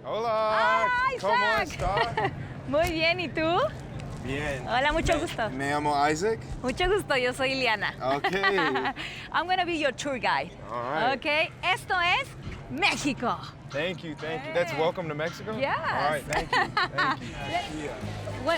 Hola, ¡Ah, ¿cómo Isaac! está? Muy bien, ¿y tú? Bien. Hola, mucho gusto. Me llamo Isaac. Mucho gusto, yo soy Iliana. Okay. I'm gonna be your tour guide. All right. Okay, esto es México. Thank you. That's welcome to Mexico? Yes. All right, thank you.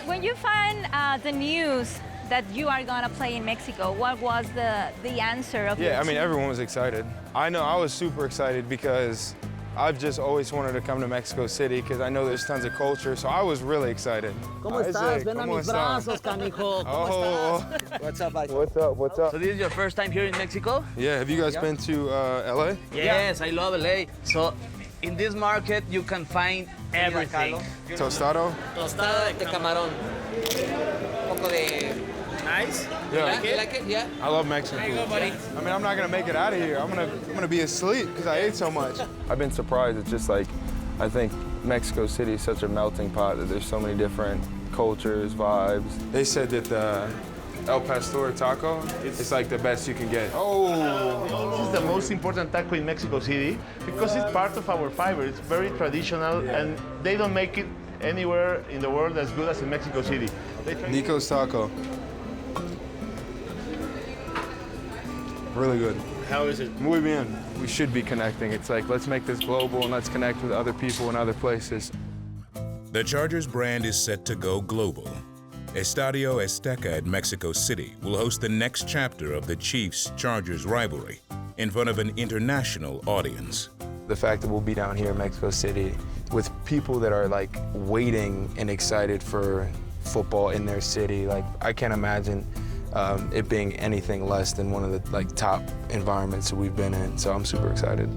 When you find the news that you are gonna play in Mexico, what was the answer of Yeah, your I mean, team? everyone was excited. I know I was super excited because I've just always wanted to come to Mexico City because I know there's tons of culture, so I was really excited. ¿Cómo estás? Isaac, Ven a ¿cómo mis está? brazos, canijo. ¿Cómo Oh. estás? What's up, Isaac? What's up? So this is your first time here in Mexico? Yeah, have you guys been to LA? Yes, I love LA. So in this market you can find everything. Tostado? Tostada de camarón. Un poco de... Nice. Yeah. You like it? Yeah. I love Mexican food. buddy. I mean, I'm not gonna make it out of here. I'm gonna be asleep because I ate so much. I've been surprised. It's just like, I think Mexico City is such a melting pot that there's so many different cultures, vibes. They said that the El Pastor taco is like the best you can get. Oh. This is the most important taco in Mexico City because it's part of our fiber. It's very traditional and they don't make it anywhere in the world as good as in Mexico City. Nico's taco. Really good. How is it? Muy bien. We should be connecting. It's like, let's make this global and let's connect with other people in other places. The Chargers brand is set to go global. Estadio Azteca at Mexico City will host the next chapter of the Chiefs-Chargers rivalry in front of an international audience. The fact that we'll be down here in Mexico City with people that are like waiting and excited for football in their city, like I can't imagine it being anything less than one of the like top environments that we've been in. So I'm super excited.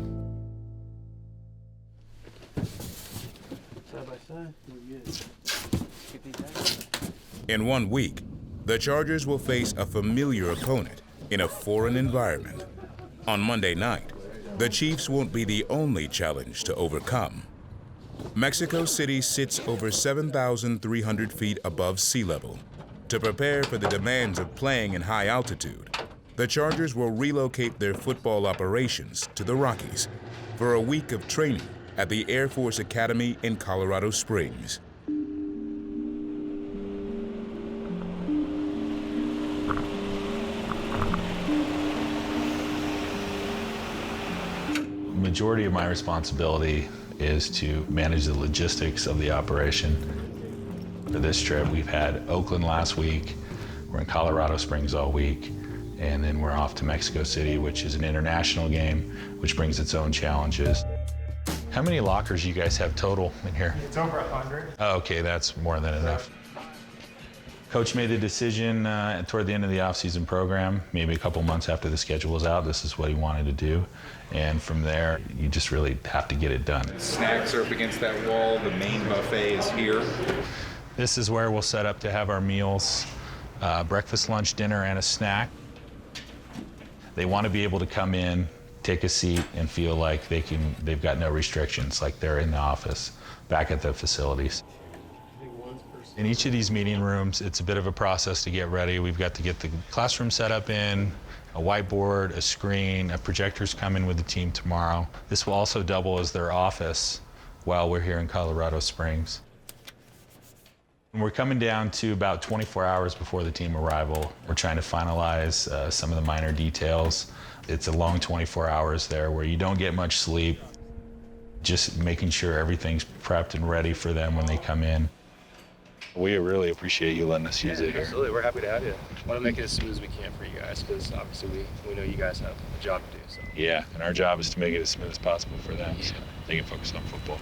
In 1 week, the Chargers will face a familiar opponent in a foreign environment. On Monday night, the Chiefs won't be the only challenge to overcome. Mexico City sits over 7,300 feet above sea level. To prepare for the demands of playing in high altitude, the Chargers will relocate their football operations to the Rockies for a week of training at the Air Force Academy in Colorado Springs. The majority of my responsibility is to manage the logistics of the operation. For this trip, we've had Oakland last week, we're in Colorado Springs all week, and then we're off to Mexico City, which is an international game, which brings its own challenges. How many lockers you guys have total in here? It's over 100. Oh, okay, that's more than enough. Coach made the decision toward the end of the off-season program, maybe a couple months after the schedule was out, this is what he wanted to do. And from there, you just really have to get it done. Snacks are up against that wall. The main buffet is here. This is where we'll set up to have our meals, breakfast, lunch, dinner, and a snack. They want to be able to come in, take a seat, and feel like they've got no restrictions, like they're in the office, back at the facilities. In each of these meeting rooms, it's a bit of a process to get ready. We've got to get the classroom set up in, a whiteboard, a screen, a projector's coming with the team tomorrow. This will also double as their office while we're here in Colorado Springs. And we're coming down to about 24 hours before the team arrival. We're trying to finalize some of the minor details. It's a long 24 hours there where you don't get much sleep, just making sure everything's prepped and ready for them when they come in. We really appreciate you letting us use it here. Absolutely, we're happy to have you. Want to make it as smooth as we can for you guys, because obviously we know you guys have a job to do. So. Yeah, and our job is to make it as smooth as possible for them, so they can focus on football.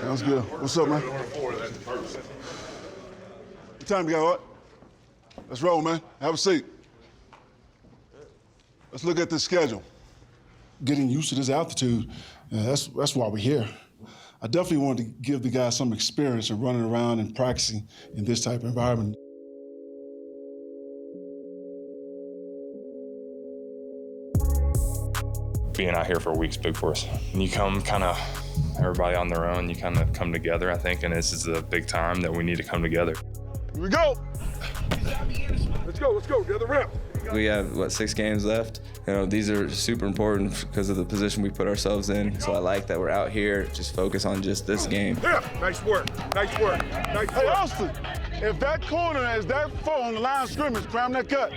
Sounds good. What's up, man? What time you got, what? Let's roll, man. Have a seat. Let's look at this schedule. Getting used to this altitude, that's why we're here. I definitely wanted to give the guys some experience of running around and practicing in this type of environment. Being out here for a week's big for us. And you come everybody on their own, you kind of come together, I think, and this is a big time that we need to come together. Here we go. Let's go, get the rep. We have, what, 6 games left? You know, these are super important because of the position we put ourselves in. So I like that we're out here, just focus on just this game. Yeah, nice work, nice work, nice work. Hey, Austin, if that corner has that foul on the line of scrimmage, cram that cut.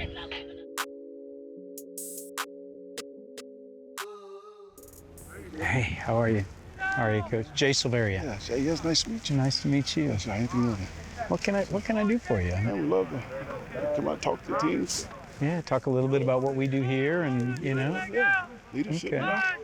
Hey, how are you? How are you, Coach? Jay Silveria. Yeah, Jay, yes, nice to meet you. Nice to meet you. Yes, how you doing? What can I do for you? I would love to come out and talk to the teams. Yeah, talk a little bit about what we do here, and Yeah, leadership. Okay.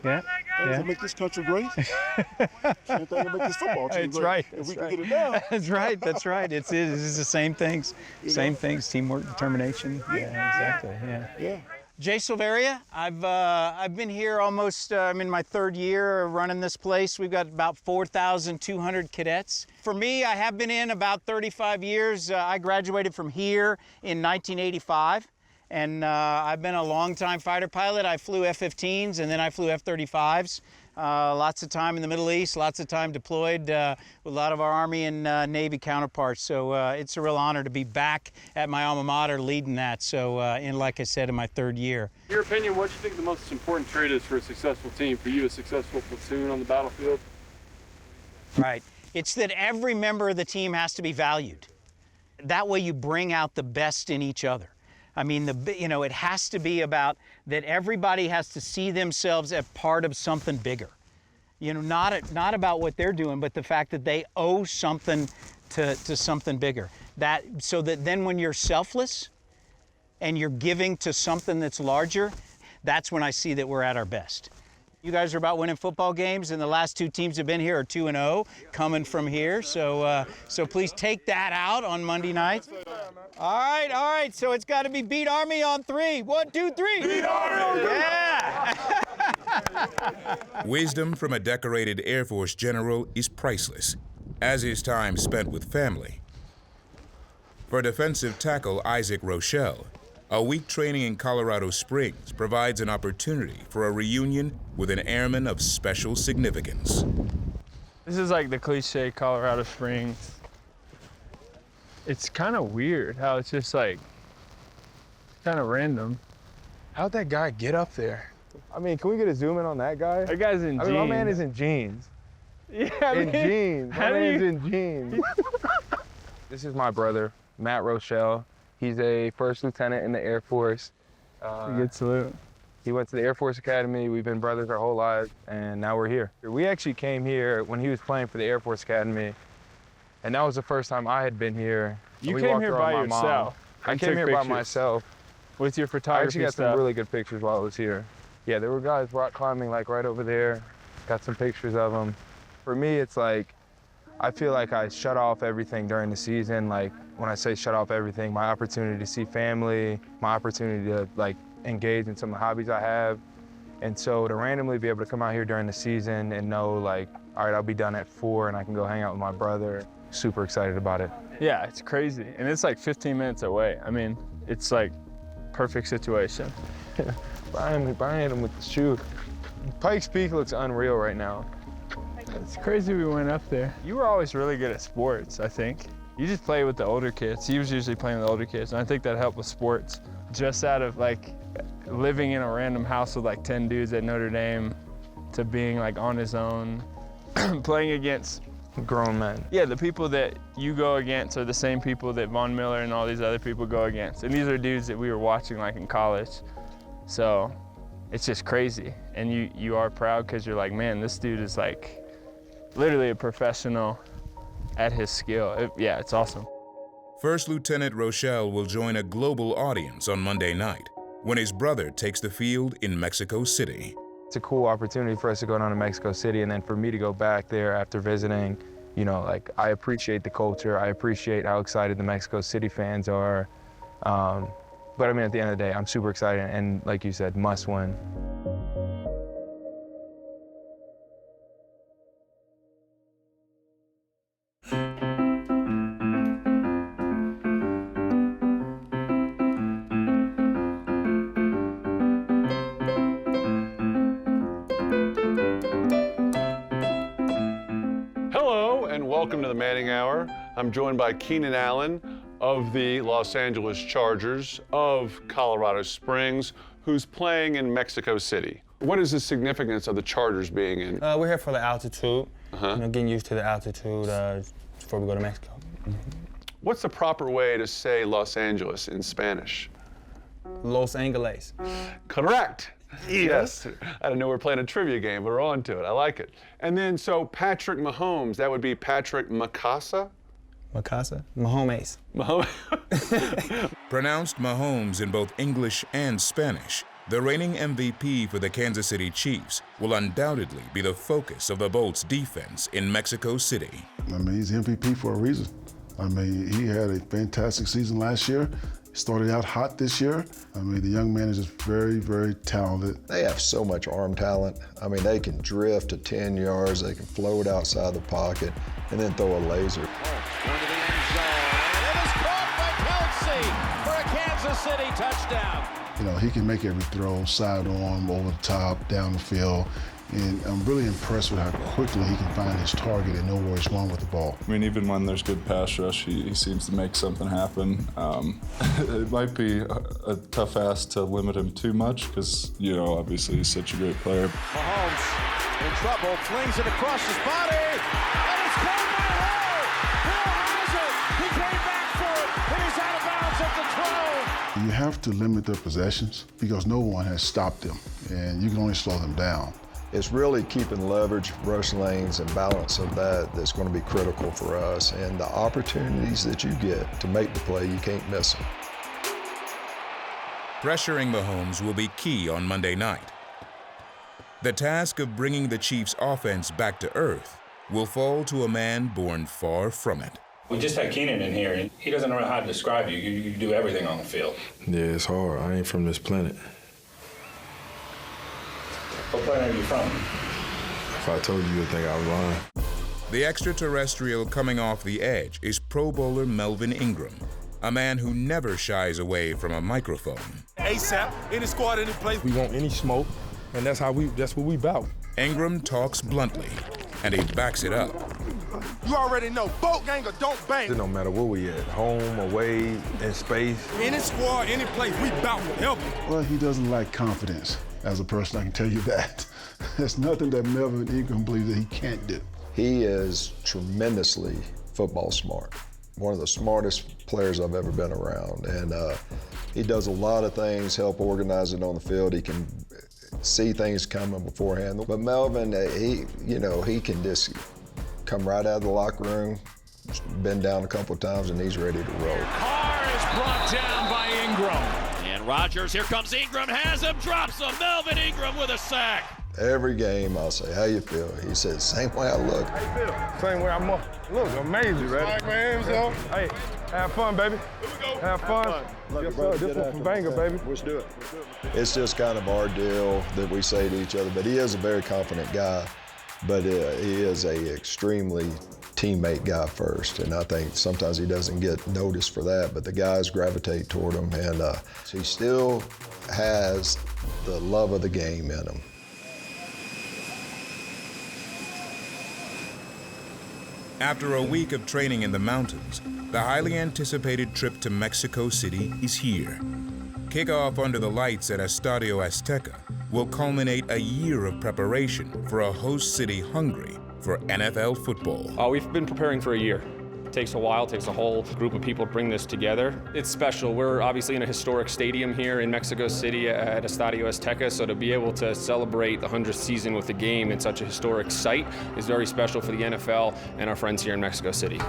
Yeah. Things that make this country great. Same thing that make this football team That's great. right. If we can get it done. That's right. That's right. It's the same things. Same things. Teamwork, determination. Yeah, exactly. Yeah. Jay Silveria. I've been here almost. I'm in my 3rd year running this place. We've got about 4,200 cadets. For me, I have been in about 35 years. I graduated from here in 1985. And I've been a long-time fighter pilot. I flew F-15s and then I flew F-35s. Lots of time in the Middle East, lots of time deployed with a lot of our Army and Navy counterparts. So it's a real honor to be back at my alma mater leading that. So, like I said, in my 3rd year. In your opinion, what do you think the most important trait is for a successful team, for you, a successful platoon on the battlefield? Right. It's that every member of the team has to be valued. That way you bring out the best in each other. I mean, it has to be about that everybody has to see themselves as part of something bigger. Not about what they're doing, but the fact that they owe something to something bigger. So that then when you're selfless and you're giving to something that's larger, that's when I see that we're at our best. You guys are about winning football games, and the last 2 teams have been here are 2-0, coming from here. So please take that out on Monday nights. All right. So it's got to be beat Army on 3. 1, 2, 3. Beat Army! Yeah! Wisdom from a decorated Air Force general is priceless, as is time spent with family. For defensive tackle Isaac Rochelle, a week training in Colorado Springs provides an opportunity for a reunion with an airman of special significance. This is like the cliche Colorado Springs. It's kind of weird how it's just like kind of random. How'd that guy get up there? I mean, can we get a zoom in on that guy? That guy's in jeans. My man is in jeans. Yeah, in jeans. My man's in jeans. This is my brother, Matt Rochelle. He's a 1st lieutenant in the Air Force. Good salute. He went to the Air Force Academy. We've been brothers our whole lives, and now we're here. We actually came here when he was playing for the Air Force Academy, and that was the first time I had been here. You came here by yourself? I came here by myself. With your photography I actually got stuff? some really good pictures while I was here. Yeah, there were guys rock climbing like right over there. Got some pictures of them. For me, it's like, I feel like I shut off everything during the season. Like, when I say shut off everything, my opportunity to see family, my opportunity to like engage in some of the hobbies I have. And so to randomly be able to come out here during the season and know like, all right, I'll be done at 4 and I can go hang out with my brother, super excited about it. Yeah, it's crazy. And it's like 15 minutes away. I mean, it's like perfect situation. Brian hit him with the shoe. Pikes Peak looks unreal right now. It's crazy we went up there. You were always really good at sports, I think. You just play with the older kids. He was usually playing with the older kids, and I think that helped with sports. Just out of like living in a random house with like 10 dudes at Notre Dame to being like on his own, playing against grown men. Yeah, the people that you go against are the same people that Von Miller and all these other people go against. And these are dudes that we were watching like in college. So it's just crazy. And you are proud because you're like, man, this dude is like literally a professional at his skill. Yeah, it's awesome. First Lieutenant Rochelle will join a global audience on Monday night when his brother takes the field in Mexico City. It's a cool opportunity for us to go down to Mexico City and then for me to go back there after visiting. You know, like, I appreciate the culture. I appreciate how excited the Mexico City fans are. But I mean, at the end of the day, I'm super excited and, like you said, must win. Hello and welcome to the Manning Hour. I'm joined by Keenan Allen, of the Los Angeles Chargers of Colorado Springs, who's playing in Mexico City. What is the significance of the Chargers being in? We're here for the altitude, getting used to the altitude before we go to Mexico. What's the proper way to say Los Angeles in Spanish? Los Angeles. Correct. Yes. I didn't know we were playing a trivia game, but we're on to it. I like it. And then, so Patrick Mahomes, that would be Patrick Macasa? Macasa? Mahomes. Pronounced Mahomes in both English and Spanish, the reigning MVP for the Kansas City Chiefs will undoubtedly be the focus of the Bolts' defense in Mexico City. I mean, he's MVP for a reason. I mean, he had a fantastic season last year. He started out hot this year. I mean, the young man is just very, very talented. They have so much arm talent. I mean, they can drift to 10 yards, they can float outside the pocket, and then throw a laser. Going to the end zone, and it is caught by Kelsey for a Kansas City touchdown. You know, he can make every throw, sidearm, over the top, down the field. And I'm really impressed with how quickly he can find his target and know where he's going with the ball. I mean, even when there's good pass rush, he seems to make something happen. It might be a tough ask to limit him too much because, you know, obviously he's such a great player. Mahomes in trouble, flings it across his body, and it's caught by Hill. Hill has it. He came back for it, and he's out of bounds at the 12. You have to limit their possessions because no one has stopped them, and you can only slow them down. It's really keeping leverage, rush lanes, and balance of that that's going to be critical for us. And the opportunities that you get to make the play, you can't miss them. Pressuring Mahomes will be key on Monday night. The task of bringing the Chiefs' offense back to earth will fall to a man born far from it. We just had Keenan in here, and he doesn't know how to describe you. You do everything on the field. Yeah, it's hard. I ain't from this planet. What planet are you from? If I told you, you'd think I was lying. The extraterrestrial coming off the edge is Pro Bowler Melvin Ingram, a man who never shies away from a microphone. ASAP, any squad, any place. We want any smoke, and that's what we bout. Ingram talks bluntly, and he backs it up. You already know, boat gang or don't bang. It don't matter where we at, home, away, in space. Any squad, any place, we bout to help you. Well, he doesn't lack confidence. As a person, I can tell you that. There's nothing that Melvin Ingram believes that he can't do. He is tremendously football smart. One of the smartest players I've ever been around. And he does a lot of things, help organize it on the field. He can see things coming beforehand. But Melvin, he can just come right out of the locker room, been down a couple of times, and he's ready to roll. Carr is brought down by Ingram. And Rodgers, here comes Ingram, has him, drops him. Melvin Ingram with a sack. Every game, I'll say, how you feel? He says, same way I look. Same way I look amazing, right? Hey, have fun, baby. Here we go. Have fun. Yes, sir. This one from Banger, baby. Let's do it. It's just kind of our deal that we say to each other, but he is a very confident guy, but he is a extremely teammate guy first, and I think sometimes he doesn't get noticed for that, but the guys gravitate toward him, and he still has the love of the game in him. After a week of training in the mountains, the highly anticipated trip to Mexico City is here. Kickoff under the lights at Estadio Azteca will culminate a year of preparation for a host city hungry for NFL football. We've been preparing for a year. It takes a while, it takes a whole group of people to bring this together. It's special. We're obviously in a historic stadium here in Mexico City at Estadio Azteca, so to be able to celebrate the 100th season with the game in such a historic site is very special for the NFL and our friends here in Mexico City.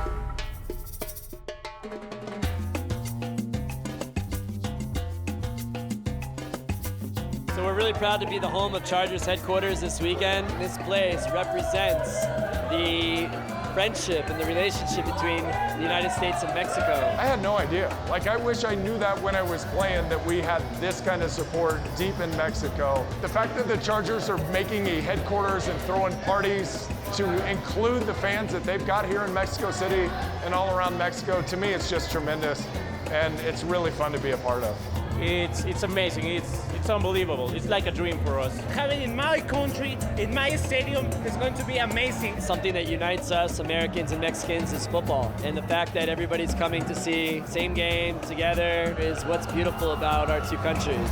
So we're really proud to be the home of Chargers headquarters this weekend. This place represents the friendship and the relationship between the United States and Mexico. I had no idea. Like, I wish I knew that when I was playing, that we had this kind of support deep in Mexico. The fact that the Chargers are making a headquarters and throwing parties to include the fans that they've got here in Mexico City and all around Mexico, to me, it's just tremendous. And it's really fun to be a part of. it's amazing. It's unbelievable. It's like a dream for us. Having it in my country, in my stadium, is going to be amazing. Something that unites us, Americans and Mexicans, is football. And the fact that everybody's coming to see same game together is what's beautiful about our two countries.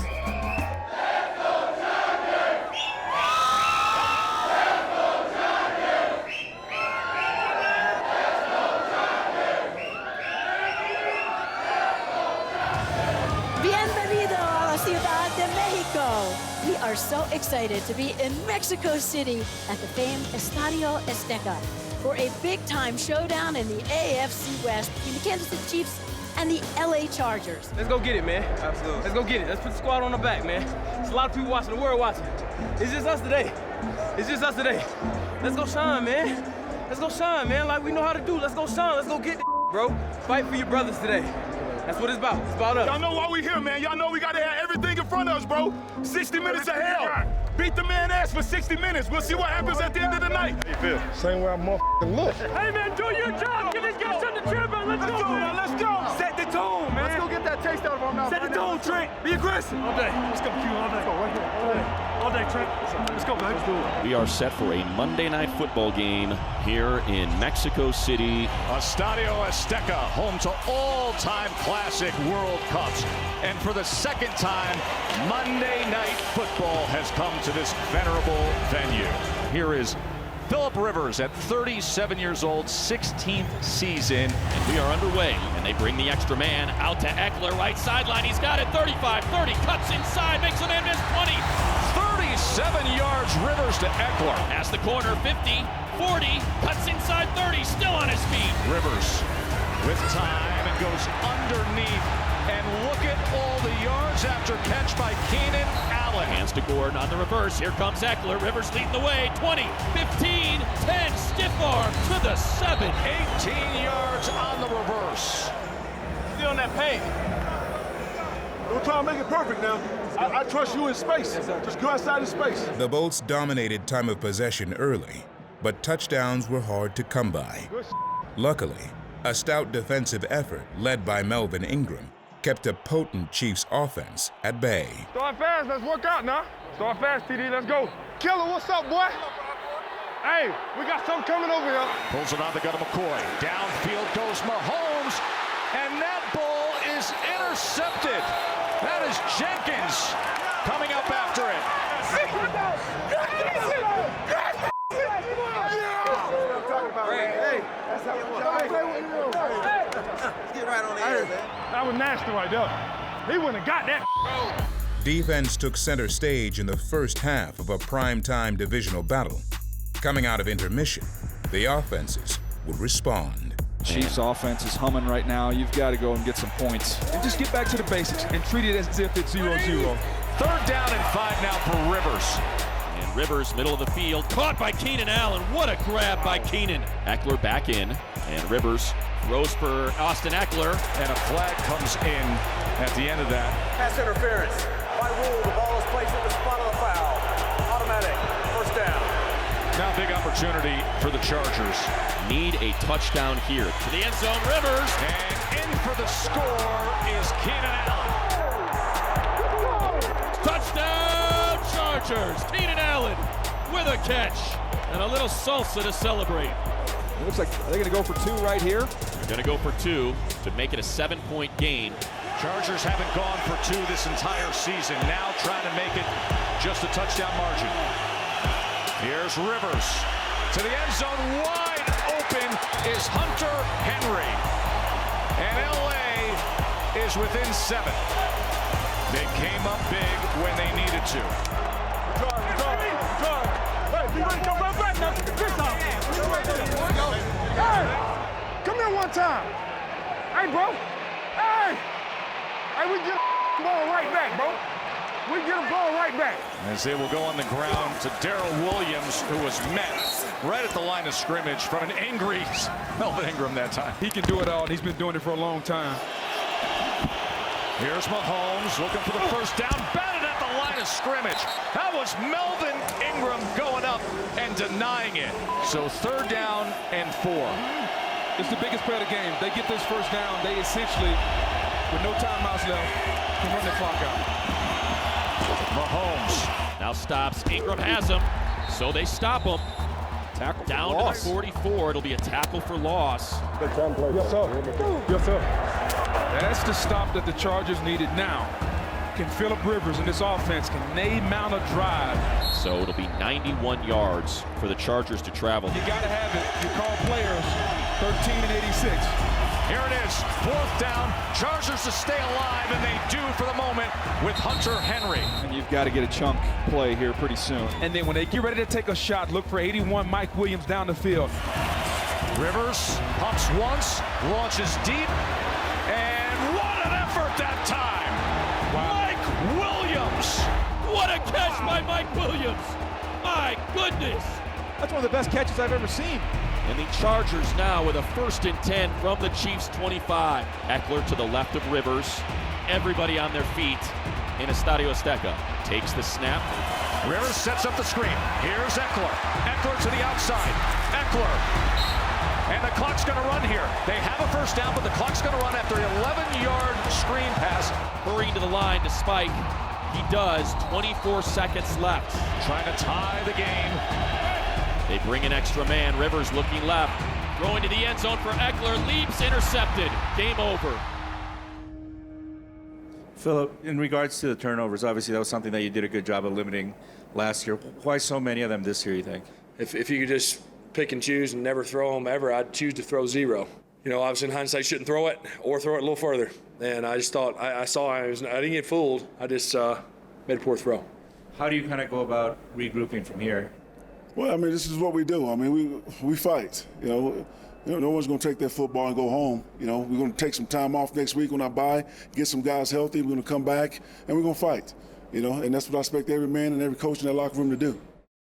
Bienvenido a la Ciudad de Mexico. We are so excited to be in Mexico City at the famed Estadio Azteca for a big-time showdown in the AFC West between the Kansas City Chiefs and the LA Chargers. Let's go get it, man. Absolutely. Let's go get it. Let's put the squad on the back, man. There's a lot of people watching, the world watching. It's just us today. It's just us today. Let's go shine, man. Let's go shine, man. Like we know how to do. Let's go shine. Let's go get it, bro. Fight for your brothers today. That's what it's about. It's about us. Y'all know why we here, man. Y'all know we got to have everything in front of us, bro. 60 minutes of hell. Beat the man ass for 60 minutes. We'll see what happens at the end of the night. How you feel? Same way I motherfucking look. Hey, man, do your job. Give this guy something to cheer about. Let's go, man. Let's go. Set the tone, man. Let's go get that taste out of our mouth. Set the tone, Trent. Be aggressive. All day. Let's go, Q. All day. Let's go right here. All day. All day, Trent. Let's go, man. Let's do it. We are set for a Monday night football game here in Mexico City. Estadio Azteca, home to all-time classic World Cups. And for the second time, Monday night football has come to this venerable venue. Here is Phillip Rivers at 37 years old, 16th season. And we are underway, and they bring the extra man out to Eckler, right sideline. He's got it, 35, 30, cuts inside, makes a man miss, 20. 37 yards, Rivers to Eckler. Past the corner, 50, 40, cuts inside 30, still on his feet. Rivers with time and goes underneath. And look at all the yards after catch by Keenan Allen. Hands to Gordon on the reverse. Here comes Eckler. Rivers leading the way. 20, 15, 10, stiff arm to the 7. 18 yards on the reverse. Still in that paint. Don't try to make it perfect now. I trust you in space. Just go outside in space. The Bolts dominated time of possession early, but touchdowns were hard to come by. Luckily, a stout defensive effort led by Melvin Ingram kept a potent Chiefs offense at bay. Start fast. Let's work out now. Start fast, TD. Let's go. Killer, what's up, boy? Hey, we got something coming over here. Pulls it on the gut of McCoy. Downfield goes Mahomes. And that ball is intercepted. That is Jenkins coming up after it. Get right on the air, man. That was nasty right there. He wouldn't have got that. Defense took center stage in the first half of a primetime divisional battle. Coming out of intermission, the offenses would respond. Chiefs offense is humming right now. You've got to go and get some points. And just get back to the basics and treat it as if it's 0-0. 3rd down and 5 now for Rivers. And Rivers, middle of the field, caught by Keenan Allen. What a grab by Keenan. Eckler back in, and Rivers throws for Austin Eckler. And a flag comes in at the end of that. Pass interference. By rule, the ball is placed at the spot of the foul. Automatic, 1st down. Now big opportunity for the Chargers. Need a touchdown here. To the end zone, Rivers. And in for the score is Keenan Allen. Touchdown, Chargers. Keenan Allen with a catch. And a little salsa to celebrate. It looks like they're going to go for 2 right here. They're going to go for 2 to make it a 7-point game. Chargers haven't gone for 2 this entire season. Now trying to make it just a touchdown margin. Here's Rivers to the end zone. Wide open is Hunter Henry. And LA is within 7. They came up big when they needed to. Hey, come here one time. Hey, bro. Hey, we get a ball right back, bro. We get a ball right back. As they will go on the ground to Darrell Williams, who was met right at the line of scrimmage from an angry Melvin Ingram that time. He can do it all, and he's been doing it for a long time. Here's Mahomes looking for the 1st down, batted at the line of scrimmage. That was Melvin Ingram going up and denying it. So 3rd down and 4. It's the biggest play of the game. They get this 1st down, they essentially with no timeouts left, can run the clock out. Mahomes now stops. Ingram has him, so they stop him. Tackle down to the 44. It'll be a tackle for loss. Yes, sir. Yes, sir. That's the stop that the Chargers needed now. Can Phillip Rivers and this offense, can they mount a drive? So it'll be 91 yards for the Chargers to travel. You got to have it. You call players 13 and 86. Here it is, 4th down. Chargers to stay alive, and they do for the moment with Hunter Henry. And you've got to get a chunk play here pretty soon. And then when they get ready to take a shot, look for 81 Mike Williams down the field. Rivers pumps once, launches deep, and what an effort that time! Wow. Mike Williams! What a catch by Mike Williams! My goodness! That's one of the best catches I've ever seen. And the Chargers now with a 1st and 10 from the Chiefs' 25. Eckler to the left of Rivers. Everybody on their feet in Estadio Azteca. Takes the snap. Rivers sets up the screen. Here's Eckler. Eckler to the outside. Eckler. And the clock's going to run here. They have a 1st down, but the clock's going to run after an 11-yard screen pass. Hurrying to the line to Spike. He does. 24 seconds left. Trying to tie the game. They bring an extra man. Rivers looking left. Throwing to the end zone for Eckler. Leaps intercepted. Game over. Phillip, in regards to the turnovers, obviously that was something that you did a good job of limiting last year. Why so many of them this year, you think? If you could just pick and choose and never throw them ever, I'd choose to throw 0. You know, obviously in hindsight, shouldn't throw it or throw it a little further. And I just thought, I didn't get fooled. I just made a poor throw. How do you kind of go about regrouping from here? Well, I mean, this is what we do. I mean, we fight. You know, no one's going to take their football and go home. You know, we're going to take some time off next week when I bye, get some guys healthy. We're going to come back, and we're going to fight. You know, and that's what I expect every man and every coach in that locker room to do.